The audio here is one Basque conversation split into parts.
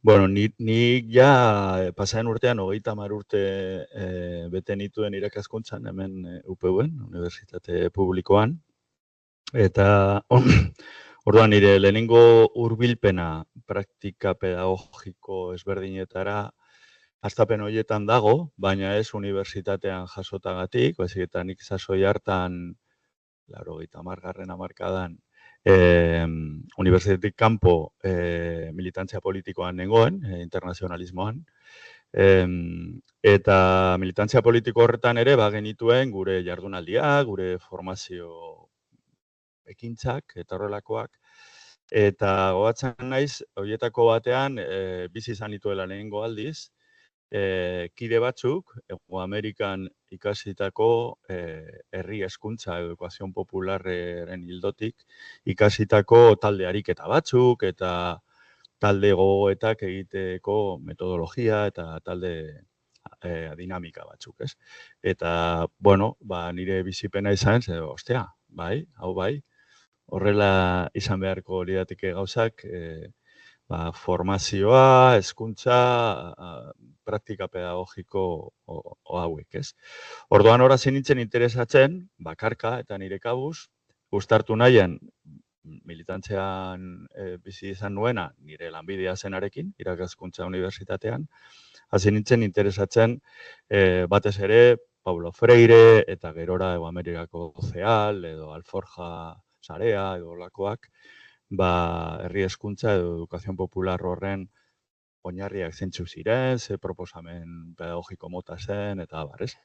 Bueno, nik ja pasaren urtean 30 urte bete nituen irakaskuntzan hemen UPV-en, Unibertsitate Publikoan, eta orduan nire lehenengo hurbilpena praktika pedagogiko ezberdinetara hastapen horietan dago, baina ez unibertsitatean jasotagatik, baizik eta nik sasoi hartan 80. hamarkadan unibertsitatetik kanpo militantzia politikoan nengoen, internazionalismoan. Eta militantzia politiko horretan ere genituen gure jardunaldia, gure formazio ekintzak eta horrelakoak. Eta gogatzen naiz, horietako batean bizi izan nituela lehenengo aldiz, kide batzuk, Hego Amerikan ikasitako herri hezkuntza edukazion popularren ildotik, ikasitako talde ariketa batzuk eta talde gogoetak egiteko metodologia eta talde dinamika batzuk, ez? Eta, bueno, nire bizipena izan, ostia, bai, hau bai, horrela izan beharko lirateke gauzak, formazioa, hezkuntza, praktika pedagogiko hauek, ez? Orduan hori nintzen interesatzen, bakarka eta nire kabuz, uztartu nahian militantzean bizi izan nuena nire lanbidea zenarekin, irakaskuntza unibertsitatean, hasi nintzen interesatzen batez ere Paulo Freire eta gerora Hego Amerikako CEAL edo Alforja Sarea edo lakoak, herri hezkuntza edo edukazion popular horren oinarriak zeintzu ziren, ze proposamen pedagogiko mota zen, eta abar, ez?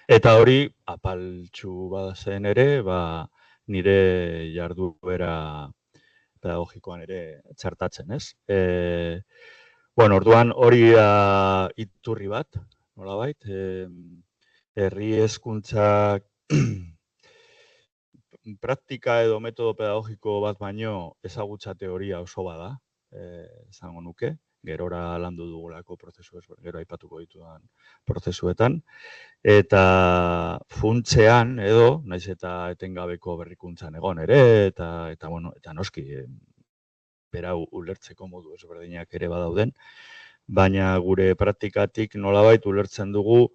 Eta hori, apaltxu bazen ere, nire jarduera pedagogikoan ere txertatzen, ez? Bueno, orduan hori iturri bat, nolabait, herri hezkuntzak praktika edo metodo pedagogiko bat baino ezagutza teoria oso bada, esango nuke, gerora landu dugulako prozesu gero aipatuko ditudan prozesuetan, eta funtzean edo, naiz eta etengabeko berrikuntzan egon ere, eta bueno, eta noski, berau ulertzeko modu ezberdinak ere badauden, baina gure praktikatik nolabait ulertzen dugu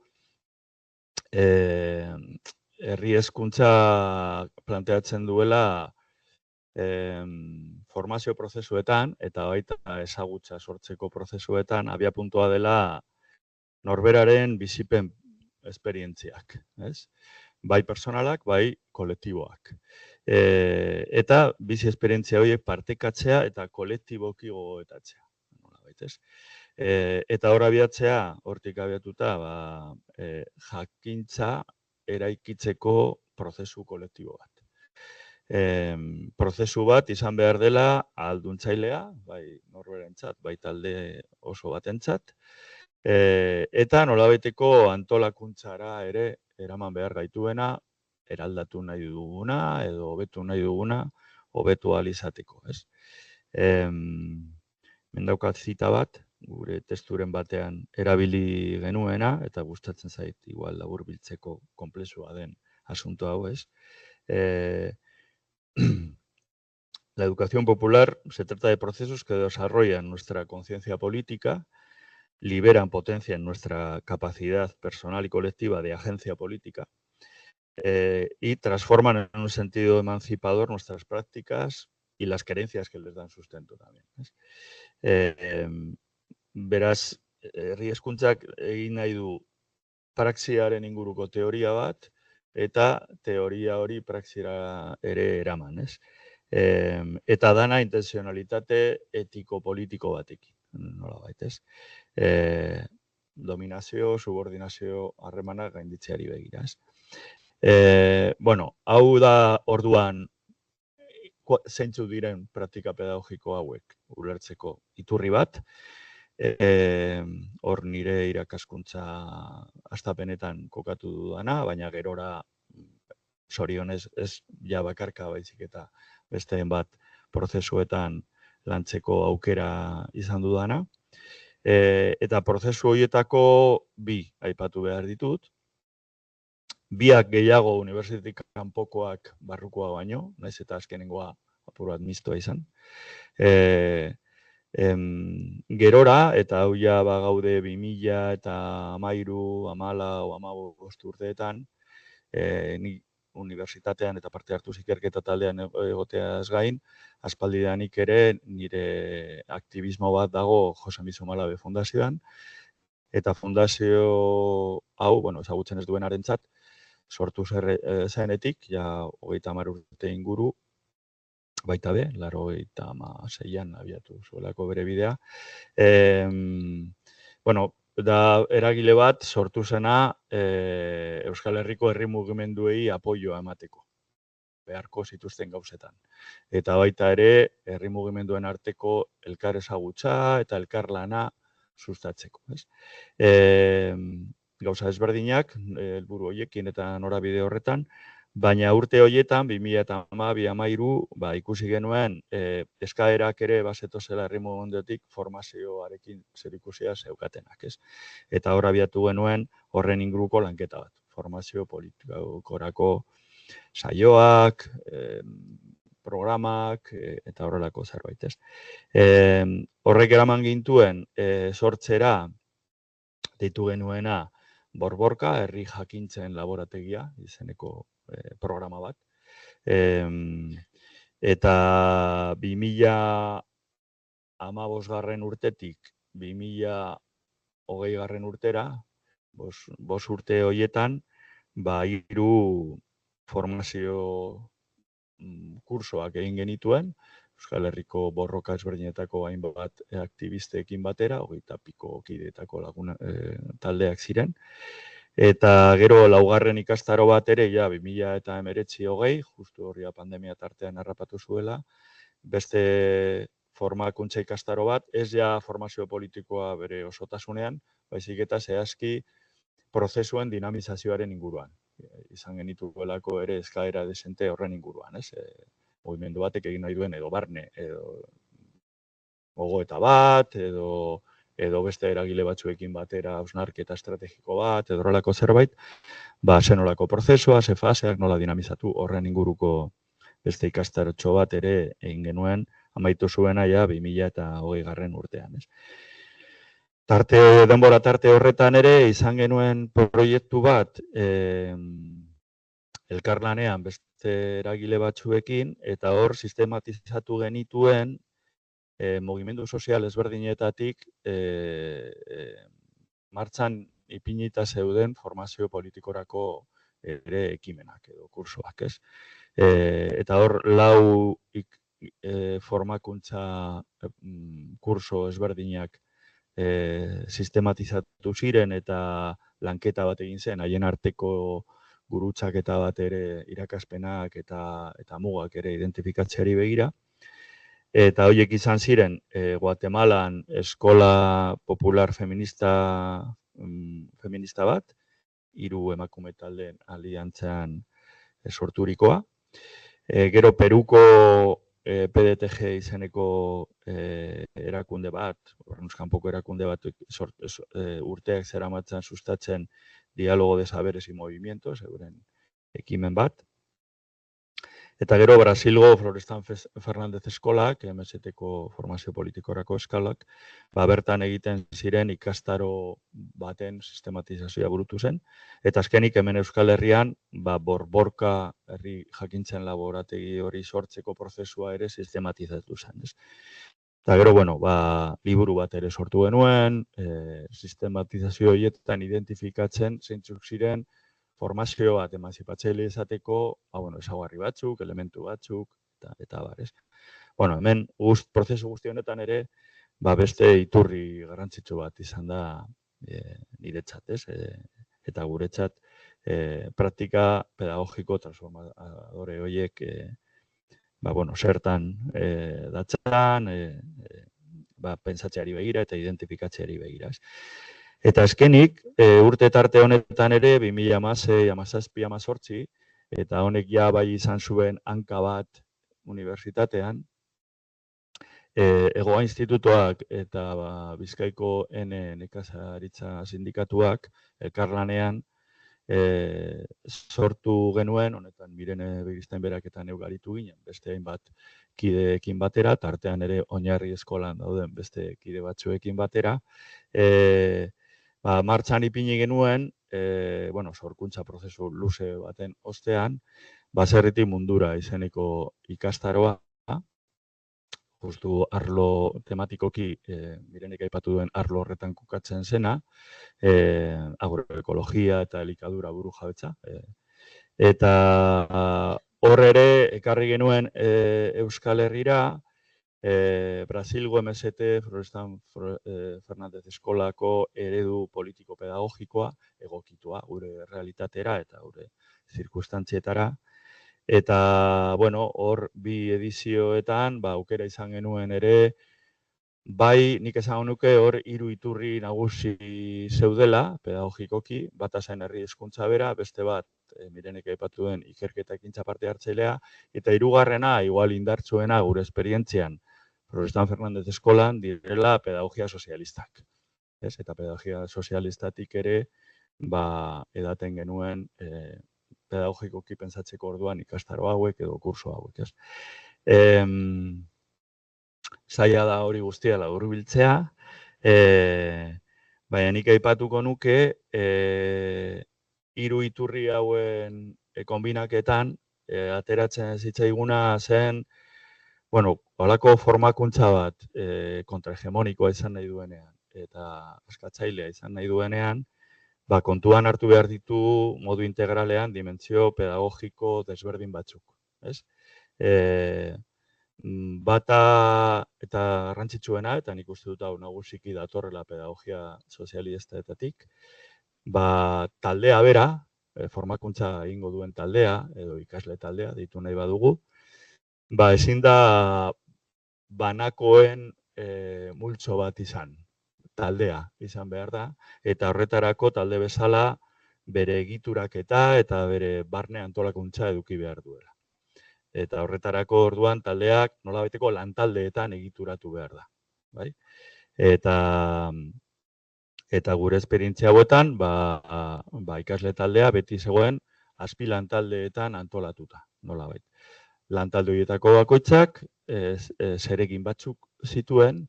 herri hezkuntza planteatzen duela formazio prozesuetan eta baita ezagutza sortzeko prozesuetan abiapuntua dela norberaren bizipen esperientziak, ez? Bai personalak, bai kolektiboak. Eta bizi esperientzia horiek partekatzea eta kolektiboki gogoetatzea. Eta hor abiatzea, hortik abiatuta, jakintza eraikitzeko prozesu kolektibo bat. Prozesu bat izan behar dela ahalduntzailea, bai norberentzat, bai talde oso batentzat, eta nolabaiteko antolakuntzara ere eraman behar gaituena, eraldatu nahi duguna edo hobetu nahi duguna, hobetu ahal izateko, ez? Mendaukat zita bat, gure testuren batean erabili genuena, eta gustatzen zait igual laburbiltzeko konplexua den asunto hau, ez? La educación popular se trata de procesos que desarrollan nuestra conciencia política, liberan potencia en nuestra capacidad personal y colectiva de agencia política y transforman en un sentido emancipador nuestras prácticas y las creencias que les dan sustento también. Beraz, herri hezkuntzak egin nahi du praxiaren inguruko teoria bat eta teoria hori praxira ere eraman, ez? Eta dana intenzionalitate etiko-politiko batekin, nolabait, ez? Dominazio, subordinazio harremanak gainditzeari begira, ez? Bueno, hau da orduan zeintzu diren praktika pedagogiko hauek ulertzeko iturri bat. Hor nire irakaskuntza hastapenetan kokatu dudana, baina gerora zorionez ez ja bakarka baizik eta besteen bat prozesuetan lantzeko aukera izan dudana. Eta prozesu horietako bi aipatu behar ditut. Biak gehiago unibertsitatetik kanpokoak barrukoa baino, naiz eta azkenengoa apur bat mistoa izan. Gerora, eta hau ja gaude 2000 eta 13, 14, 15 urteetan, ni unibertsitatean eta parte hartu ikerketa taldean egoteaz gain, aspaldidanik ere nire aktivismo bat dago Jose Mizu Malabe Fundazioan, eta fundazio hau, ezagutzen ez duenarentzat, sortu zenetik, ja 30 urte inguru, baita be, 86an abiatu zuelako bere bidea. Da eragile bat sortu zena Euskal Herriko herri mugimenduei apoioa emateko, beharko zituzten gauzetan. Eta baita ere, herri mugimenduen arteko elkar ezagutza eta elkar lana sustatzeko. Gauza ezberdinak, helburu horiekin eta norabide horretan, baina urte horietan, 2012-2013, ikusi genuen eskaerak ere bazetozela herri mugimenduetik formazioarekin zerikusia zeukatenak. Eta hor abiatu genuen horren inguruko lanketa bat, formazio politikorako saioak, programak eta horrelako zerbait. Horrek eraman gintuen sortzera deitu genuena Borborka, herri jakintzen laborategia, izeneko programa bat. Eta 2015 urtetik 2020 urtera, 5 urte horietan, 3 formazio kursoak egin genituen, Euskal Herriko borroka ezberdinetako hainbat aktivisteekin batera, 20 piko kideetako taldeak ziren. Eta gero 4. ikastaro bat ere, 2019-20, justu horria pandemia tartean harrapatu zuela, beste formakuntza ikastaro bat, ez ja formazio politikoa bere osotasunean, baizik eta zehazki prozesuen dinamizazioaren inguruan. Izan genituelako ere eskaera desente horren inguruan, mugimendu batek egin nahi duen edo barne, edo gogoeta bat, edo beste eragile batzuekin batera hausnarketa estrategiko bat, edo horrelako zerbait, zenolako prozesua, ze faseak nola dinamizatu horren inguruko beste ikastarotxo bat ere egin genuen, amaitu zuena 2020 urtean. Denbora tarte horretan ere izan genuen proiektu bat elkarlanean beste eragile batzuekin, eta hor sistematizatu genituen mugimendu sozial ezberdinetatik martxan ipinita zeuden formazio politikorako ere ekimenak edo kursoak, Eta hor 4 formakuntza kurso ezberdinak sistematizatu ziren eta lanketa bat egin zen, haien arteko gurutzaketa bat ere irakaspenak eta mugak ere identifikatzeari begira. Eta horiek izan ziren, Guatemalan eskola popular feminista bat, 3 emakume taldeen aliantzean sorturikoa. Gero Peruko PDTG izeneko erakunde bat, horrenuzkanpoko erakunde bat urteak zeramatzan sustatzen diálogo de saberes y movimientos, euren ekimen bat. Eta gero Brasilgo Florestan Fernandez eskolak, MST-ko formazio politikorako eskalak, bertan egiten ziren ikastaro baten sistematizazioa burutu zen. Eta azkenik hemen Euskal Herrian, Borborka herri jakintzen laborategi hori sortzeko prozesua ere sistematizatu zen. Eta gero, liburu bat ere sortu genuen, sistematizazio horietan identifikatzen zeintzuk ziren, formazio bat emanzipatzaile izateko, ezaugarri batzuk, elementu batzuk, eta bar, hemen prozesu guzti honetan ere, beste iturri garrantzitsu bat izan da niretzat, eta guretzat praktika pedagogiko transformadore horiek, zertan datzan, pentsatzeari begira eta identifikatzeari begira. Eta azkenik, urte tarte honetan ere, 2016, 2017, 2018, eta honek bai izan zuen hanka bat unibertsitatean, Egoa Institutuak eta Bizkaiko nekazaritza sindikatuak elkarlanean sortu genuen, honetan Mirene Begiristain berak eta neu garitu ginen, beste hainbat kideekin batera, tartean ere Oinarri eskolan dauden beste kide batzuekin batera, martxan ipini genuen, sorkuntza prozesu luze baten ostean, baserritik mundura izeneko ikastaroa, justu arlo tematikoki, Mirenek aipatu duen arlo horretan kokatzen zena, agroekologia eta elikadura burujabetza. Eta hor ere, ekarri genuen Euskal Herrira, Brasilgo MST, Florestan Fernandez Eskolako eredu politiko-pedagogikoa, egokitua gure realitatera eta gure zirkustantzietara. Eta, hor bi edizioetan, aukera izan genuen ere, bai, nik esango nuke hor 3 iturri nagusi zeudela, pedagogikoki, bata zen herri hezkuntza bera, beste bat, Mirenek aipatu duen ikerketa ekintza parte hartzailea, eta hirugarrena, igual indartsuena gure esperientzian, Florestan Fernandez Eskolan direla pedagogia sozialistak. Eta pedagogia sozialistatik ere, edaten genuen pedagogikoki pentsatzeko orduan ikastaro hauek edo kurso hauek. Zaila da hori guztia laburbiltzea, baina nik aipatuko nuke 3 iturri hauen konbinaketan ateratzen zitzaiguna zen, holako formakuntza bat kontrahegemonikoa izan nahi duenean eta askatzailea izan nahi duenean, kontuan hartu behar ditu modu integralean dimentsio pedagogiko desberdin batzuk. Bata eta garrantzitsuena, eta nik uste dut hau nagusiki datorrela pedagogia sozialistetatik, taldea bera, formakuntza egingo duen taldea, edo ikasle taldea, deitu nahi badugu, ezin da banakoen multzo bat izan, taldea izan behar da, eta horretarako talde bezala bere egituraketa eta bere barne antolakuntza eduki behar duela. Eta horretarako orduan taldeak nolabaiteko lantaldeetan egituratu behar da. Eta gure esperientzia hauetan, ikasle taldea beti zegoen azpi lantaldeetan antolatuta, nolabait. Lantalde horietako bakoitzak zeregin batzuk zituen,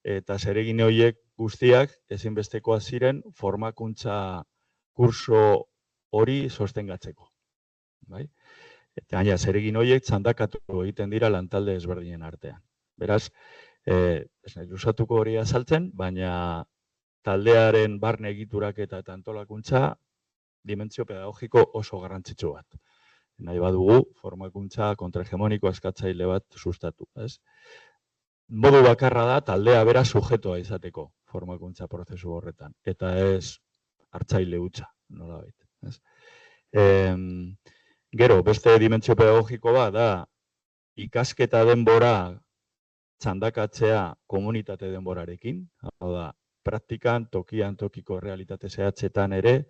eta zeregin horiek guztiak ezinbestekoa ziren formakuntza kurso hori sostengatzeko. Eta gaina, zeregin horiek txandakatu egiten dira lantalde ezberdinen artean. Beraz, ez nahi luzatuko hori azaltzen, baina taldearen barne egituraketa eta antolakuntza dimentsio pedagogiko oso garrantzitsu bat. Nahi badugu, formakuntza kontrahegemoniko eskatzaile bat sustatu. Modu bakarra da taldea bera sujetoa izateko formakuntza prozesu horretan. Eta ez hartzaile hutsa, nolabait. Gero, beste dimentsio pedagogiko bat da ikasketa denbora txandakatzea komunitate denborarekin. Hau da, praktikan, tokian, tokiko realitate zehatzetan ere,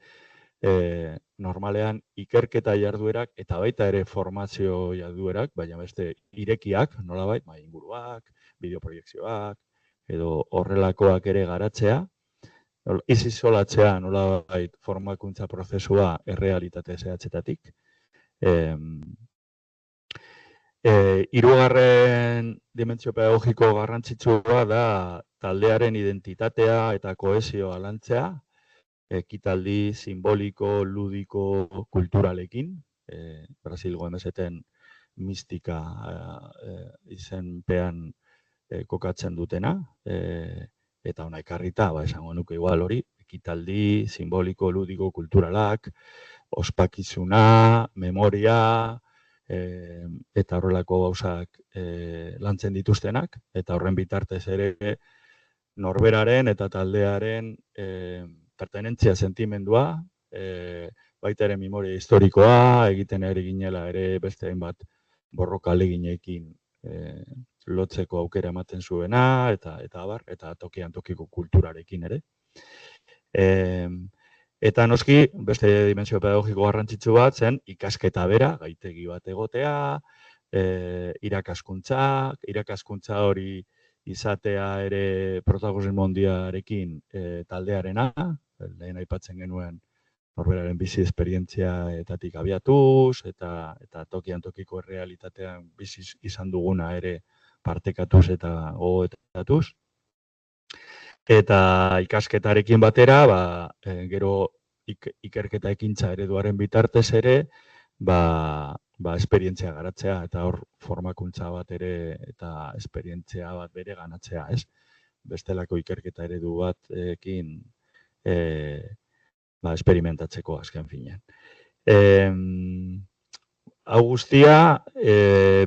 normalean ikerketa jarduerak eta baita ere formazio jarduerak, baina beste irekiak, nolabait, inguruak, bideoproiekzioak, edo horrelakoak ere garatzea, izolatzea nolabait formakuntza prozesua errealitate zehatzetatik. Hirugarren dimentsio pedagogiko garrantzitsua da taldearen identitatea eta kohesioa lantzea, ekitaldi simboliko, ludiko, kulturalekin, Brasilgo MST-en mistika izenpean kokatzen dutena, eta ona ekarrita, esango nuke igual hori, ekitaldi simboliko, ludiko, kulturalak, ospakizuna, memoria, eta horrelako gauzak lantzen dituztenak, eta horren bitartez ere norberaren eta taldearen pertenentzia sentimendua, baita ere memoria historikoa, egiten ere ginela ere beste hainbat borroka ahaleginekin lotzeko aukera ematen zuena, eta tokian tokiko kulturarekin ere. Eta noski, beste dimentsio pedagogiko garrantzitsu bat zen ikasketa bera, gaitegi bat egotea, irakaskuntza hori izatea ere protagonismo handiarekin taldearena, lehen aipatzen genuen norberaren bizi esperientziaetatik abiatuz, eta tokian tokiko errealitatean bizi izan duguna ere partekatuz eta gogoetatuz. Eta ikasketarekin batera, gero ikerketa ekintza ereduaren bitartez ere, esperientzia garatzea, eta hor formakuntza bat ere, eta esperientzia bat bere ganatzea, ez? Bestelako ikerketa eredu batekin esperimentatzeko azken finean. Hau guztia,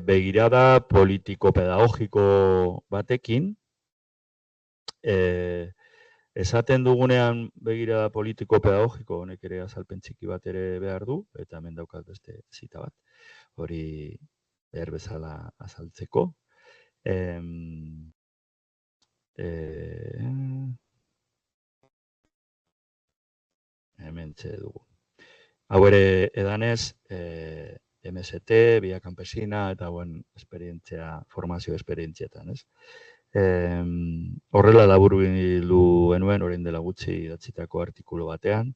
begirada politiko-pedagogiko batekin, esaten dugunean begirada politiko-pedagogiko, honek ere azalpen txiki bat ere behar du, eta hemen daukat beste zita bat, hori behar bezala azaltzeko. Hemen txe dugu. Hau ere edanez, MST, Via Campesina, eta esperientzia, formazio esperientzietan, ez? Horrela laburbildu genuen, orain dela gutxi idatzitako artikulu batean,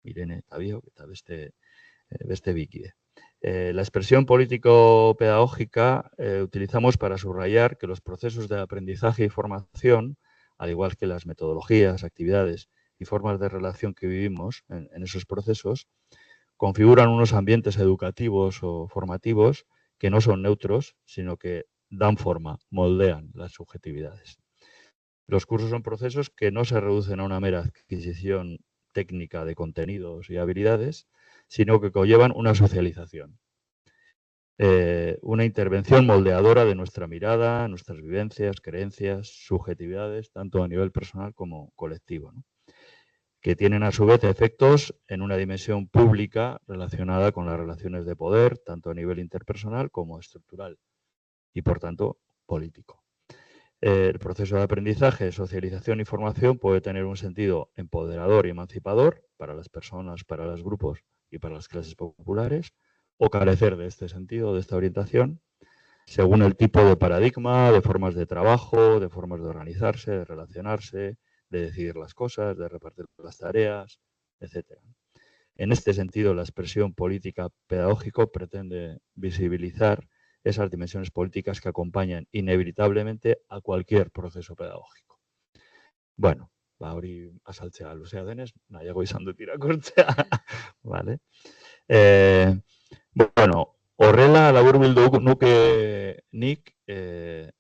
Irene eta biok, eta beste bikide. La expresión político-pedagógica utilizamos para subrayar que los procesos de aprendizaje y formación, al igual que las metodologías, actividades y formas de relación que vivimos en esos procesos, configuran unos ambientes educativos o formativos que no son neutros, sino que dan forma, moldean las subjetividades. Los cursos son procesos que no se reducen a una mera adquisición técnica de contenidos y habilidades, sino que conllevan una socialización, una intervención moldeadora de nuestra mirada, nuestras vivencias, creencias, subjetividades, tanto a nivel personal como colectivo, ¿no? Que tienen a su vez efectos en una dimensión pública relacionada con las relaciones de poder, tanto a nivel interpersonal como estructural y, por tanto, político. El proceso de aprendizaje, socialización y formación puede tener un sentido empoderador y emancipador para las personas, para los grupos y para las clases populares, o carecer de este sentido, de esta orientación, según el tipo de paradigma, de formas de trabajo, de formas de organizarse, de relacionarse, de decidir las cosas, de repartir las tareas, etc. En este sentido, la expresión política pedagógico pretende visibilizar esas dimensiones políticas que acompañan inevitablemente a cualquier proceso pedagógico. Bueno, hori azaltzea luzea denez, nahiago izan dut irakurtzea, vale? Bueno, horrela laburbildu nuke nik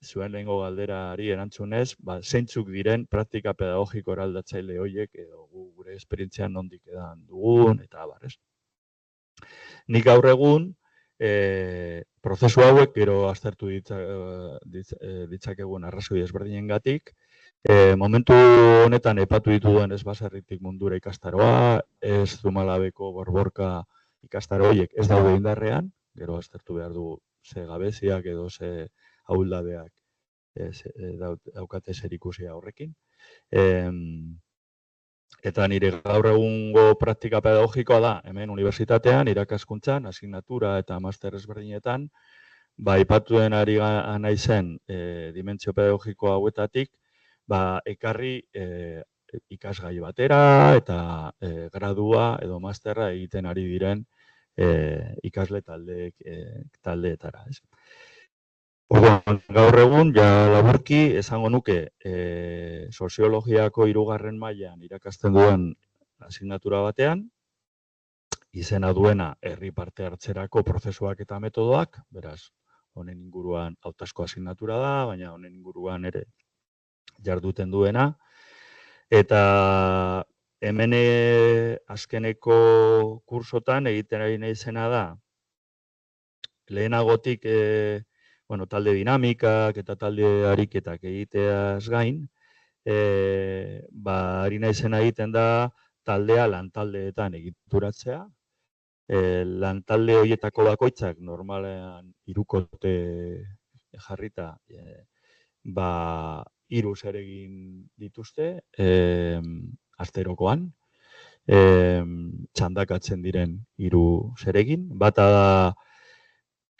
zuen lehengo galderari erantzunez, zeintzuk diren praktika pedagogiko eraldatzaile horiek edo gure esperientzian nondik edan dugun eta abar, ez? Nik gaur egun prozesu hauek gero aztertu ditzakegun arrazoi ezberdinengatik, momentu honetan aipatu dituen ez baserritik mundura ikastaroa, ez Zumalabeko Borborka ikastaro horiek ez daude indarrean, gero aztertu behar du ze gabeziak edo ze ahuldadeak daukate zerikusia horrekin. Eta nire gaur egungo praktika pedagogikoa da, hemen unibertsitatean, irakaskuntzan, asignatura eta master ezberdinetan, aipatuen ari naizen dimentsio pedagogiko hauetatik, ekarri ikasgai batera eta gradua edo masterra egiten ari diren ikasle taldeetara. Gaur egun, laburki, esango nuke soziologiako 3. mailan irakasten duen asignatura batean, izena duena herri parte hartzerako prozesuak eta metodoak, beraz, honen inguruan hautazko asignatura da, baina honen inguruan ere jarduten duena, eta hemen azkeneko kursotan egiten ari naizena da, lehenagotik talde dinamikak eta talde ariketak egiteaz gain, ari naizena egiten da taldea lantaldeetan egituratzea. Lantalde horietako bakoitzak normalean 3 kote jarrita 3 zeregin dituzte asterokoan, txandakatzen diren 3 zeregin. Bata da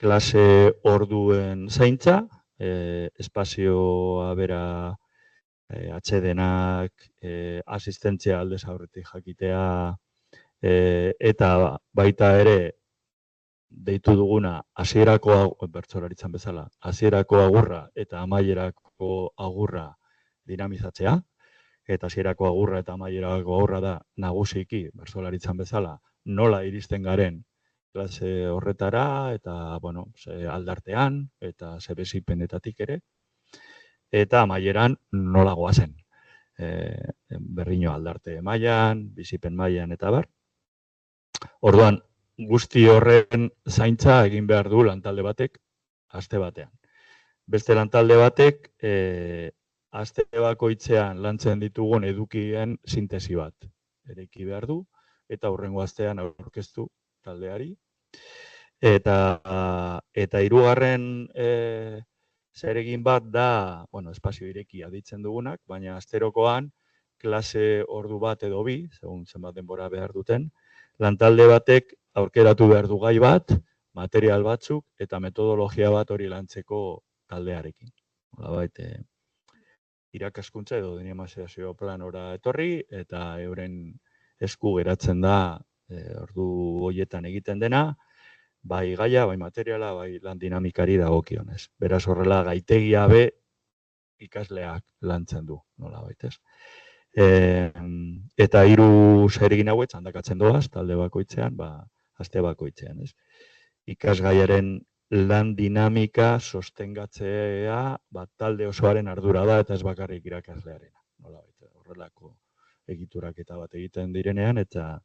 klase orduen zaintza, espazioa bera atsedenak, asistentzia aldez aurretik jakitea, eta baita ere deitu duguna hasierako bertsolaritzan bezala, hasierako agurra eta amaierako agurra dinamizatzea, eta hasierako agurra eta amaierako agurra da nagusiki bertsolaritzan bezala nola iristen garen klase horretara eta bueno, aldartean eta zebezipenetatik ere, eta amaieran nola goazen. Berrino aldarte mailan, bizipen mailan eta bar. Orduan, guzti horren zaintza egin behar du lantalde batek aste batean. Beste lantalde batek aste bakoitzean lantzen ditugun edukien sintesi bat eraiki behar du eta hurrengo astean aurkeztu taldeari. Eta hirugarren zeregin bat da, bueno, espazio irekia ditzen dugunak, baina asterokoan klase ordu bat edo bi, segun zenbat denbora behar duten, lantalde batek aurkeratu behar du gai bat, material batzuk eta metodologia bat hori lantzeko taldearekin. Nolabait, irakaskuntza edo dinamizazio planora etorri eta euren esku geratzen da ordu horietan egiten dena, bai gaia, bai materiala, bai lan dinamikari dagokionez. Beraz horrela gaitegia be ikasleak lantzen du, nolabait, ez? Eta 3 zeregin hauek txandakatzen doaz, talde bakoitzean, aste bakoitzean, ez? Ikasgaiaren lan dinamika sostengatzea talde osoaren ardura da eta ez bakarrik irakaslearena, nolabait, horrelako egituraketa bat egiten direnean eta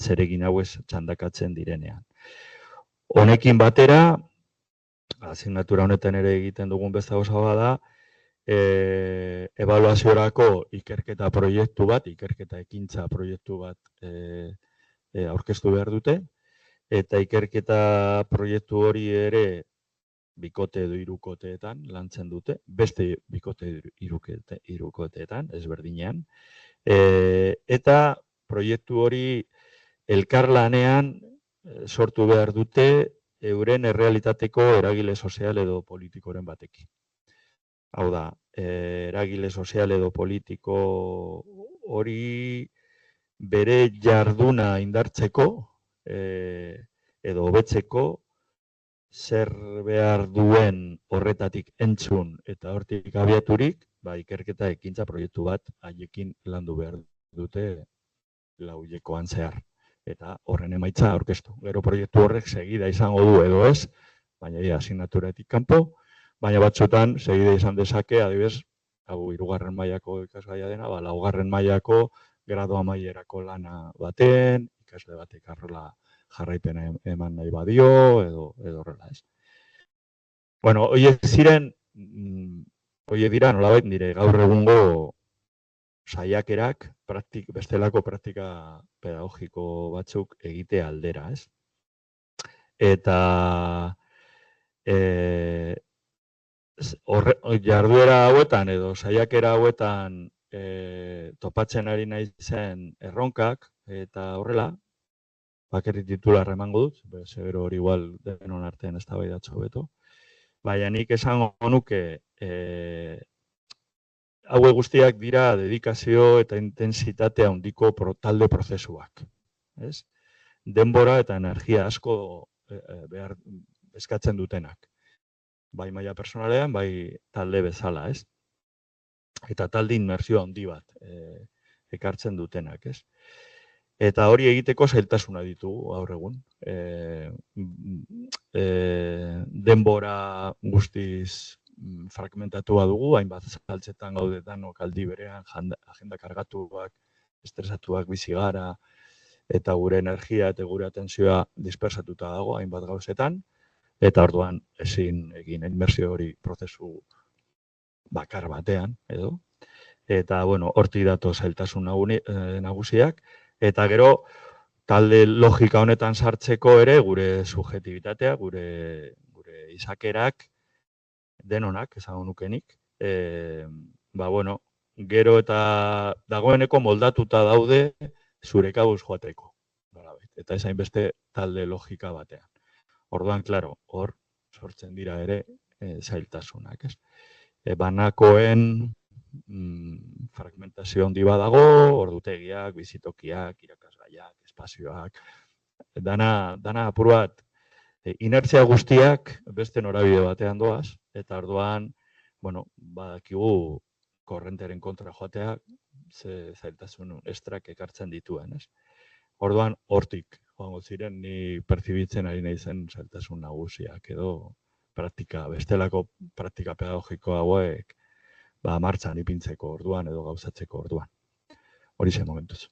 zeregin hauez txandakatzen direnean. Honekin batera, asignatura honetan ere egiten dugun beste gauza bada, ebaluaziorako ikerketa proiektu bat, ikerketa ekintza proiektu bat aurkeztu behar dute, eta ikerketa proiektu hori ere bikote edo hirukoteetan lantzen dute, beste bikote hirukoteetan, ezberdinean, eta proiektu hori elkarlanean sortu behar dute euren errealitateko eragile sozial edo politikoren batekin. Hau da, eragile sozial edo politiko hori bere jarduna indartzeko edo hobetzeko zer behar duen horretatik entzun eta hortik abiaturik, ikerketa ekintza proiektu bat haiekin landu behar dute lauilekoan zehar. Eta horren emaitza aurkeztu. Gero proiektu horrek segida izango du edo ez, baina asignaturatik kanpo, baina batzutan segida izan dezake, adibidez, hau 3. mailako ikasgaia dena, 4. mailako grado amaierako lana baten, ikasle batek horrela jarraipena eman nahi badio, edo horrela ez. Bueno, horiek dira nolabait nire gaur egungo saiakerak bestelako praktika pedagogiko batzuk egite aldera, ez? Eta jarduera hauetan edo saiakera hauetan topatzen ari naizen erronkak eta horrela, bakarrik titularra emango dut, segero hori igual denon artean eztabaidatxo beto. Baina nik esango nuke haue guztiak dira dedikazio eta intensitatea handiko talde prozesuak. Denbora eta energia asko behar eskatzen dutenak. Bai maila personalean, bai talde bezala, ez? Eta talde inmersio handi bat ekartzen dutenak, ez? Eta hori egiteko zailtasuna ditugu gaur egun. Denbora guztiz fragmentatua dugu, hainbat saltzetan gaude danok aldi berean, agenda kargatuak, estresatuak bizi gara, eta gure energia eta gure atentzioa dispersatuta dago hainbat gauzetan, eta orduan ezin egin inmersio hori prozesu bakar batean, edo. Eta, bueno, hortik dato zailtasun nagusiak, eta gero, talde logika honetan sartzeko ere, gure subjetibitatea, gure izakerak, denonak, esango nukenik, bueno, gero eta dagoeneko moldatuta daude zure kabuz joateko. Eta ezain beste talde logika batean. Orduan, klaro, sortzen dira ere zailtasunak, ez? Banakoen fragmentazio handi badago, ordutegiak, bizitokiak, irakasgaiak, espazioak, dana apur bat, inertzia guztiak beste norabide batean doaz, eta orduan, bueno, badakigu korrenteren kontra joateak, ze zailtasun estrak ekartzen dituen, ez? Orduan, hortik joango ziren, ni perzibitzen ari nahi zen zailtasun nagusiak edo bestelako praktika pedagogiko hauek martxan ipintzeko orduan edo gauzatzeko orduan. Hori zen momentuz.